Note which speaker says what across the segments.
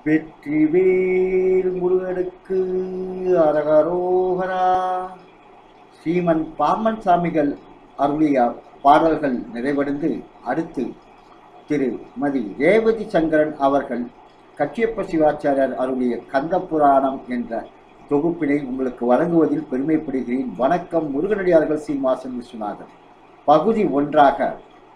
Speaker 1: வெற்றிவேல் முருகனுக்கு அரகரோகரா. ஸ்ரீமன் பாமன் சாமிகள் அருளிய பாடல்கள் நிறைவடைந்து அடுத்து திருமதி ரேவதி சங்கரன் அவர்கள் கச்சியப்ப சிவாச்சாரியர் அருளிய கந்த புராணம் என்ற தொகுப்பினை உங்களுக்கு வழங்குவதில் பெருமைப்படுகிறேன். வணக்கம். முருகனடியார்கள் சீனிவாசன் விஸ்வநாதன். பகுதி 1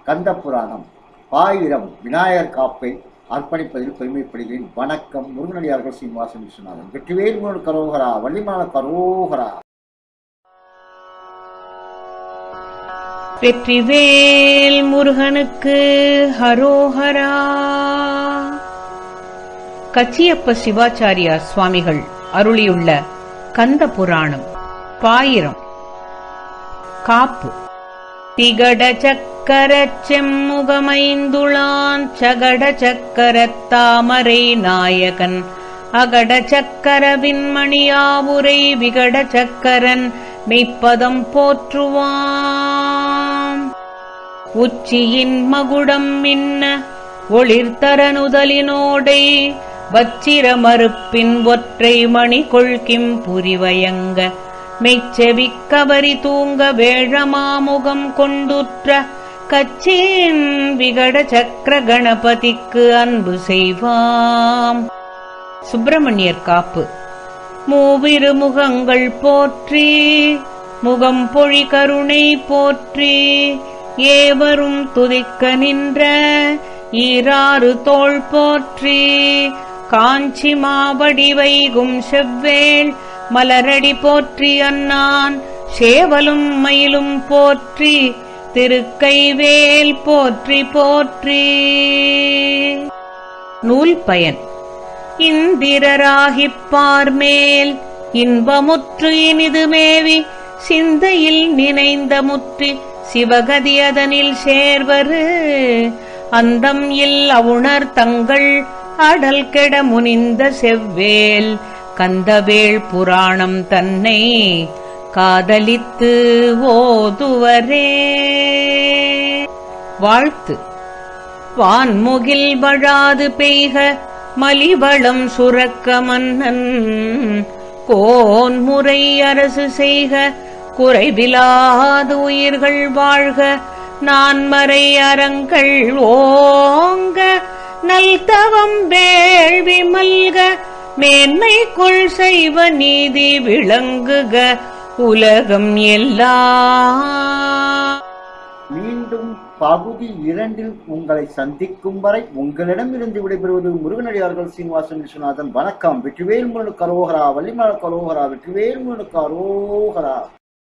Speaker 1: கந்த புராணம் 1000 விநாயகர் காப்பை அர்ப்பணிப்பதில் பெருமைப்படுகிறேன். வணக்கம். முருகனடியார்கள் சீனிவாசன் விஸ்வநாதன். வெற்றிவேல் முருகன் கரோகரா, வள்ளிமலை கரோகரா.
Speaker 2: வெற்றிவேல் முருகனுக்கு ஹரோஹரா. கச்சியப்ப சிவாச்சாரியா சுவாமிகள் அருளியுள்ள கந்த புராணம் 1000 காப்பு. திகட சக்கர செம்முகமைந்துளான் சகட சக்கரத் தாமரை நாயகன் அகட சக்கர விண்மணியாவுரை விகட சக்கரன் மெய்ப்பதம் போற்றுவாம். உச்சியின் மகுடம் மின்ன ஒளிர்தரனுதலினோடை வச்சிர மறுப்பின் ஒற்றை மணி கொள்கிம் புரிவயங்க மெய்ச்செவிக் கவரி தூங்க வேழமாமுகம் கொண்டுற்ற கச்சேன் விகட சக்கர கணபதிக்கு அன்பு செய்வாம். சுப்பிரமணியர் காப்பு. மூவிரு முகங்கள் போற்றி முகம் பொழி கருணை போற்றி ஏவரும் துதிக்க நின்ற ஈராறு தோள் போற்றி காஞ்சி மாவடி வைகும் செவ்வேள் மலரடி போற்றி அன்னான் சேவலும் மயிலும் போற்றி திருக்கைவேல் போற்றி போற்றி. நூல் பயன். இந்திரராகிப்பார் மேல் இன்பமுற்று இனிது மேவி சிந்தையில் நினைந்த முற்றி சிவகதி அதனில் சேர்வரு அந்தம் இல் அவுணர் தங்கள் அடல் கெட முனிந்த செவ்வேல் கந்தவேள் புராணம் தன்னை காதலித்து ஓதுவரே. வாழ்த்து. வான்முகில் வழாது பெய்க மலிவளம் சுரக்க மன்னன் கோன்முறை அரசு செய்க குறைவிலாது உயிர்கள் வாழ்க நான்மறை அறங்கள் ஓங்க நல்தவம் வேள்வி மல்க மேன்மை கொள் செய்வ நீதி விளங்குக உலகம் எல்லாம்.
Speaker 1: மீண்டும் பகுதி 2 உங்களை சந்திக்கும் வரை உங்களிடமிருந்து விடைபெறுவது முருகனடியார்கள் சீனிவாசன் விஸ்வநாதன். வணக்கம். வெற்றிவேல் முருகனுக்கு கரோகரா, வள்ளிமலை கரோகரா. வெற்றிவேல் முருகனுக்கு கரோகரா.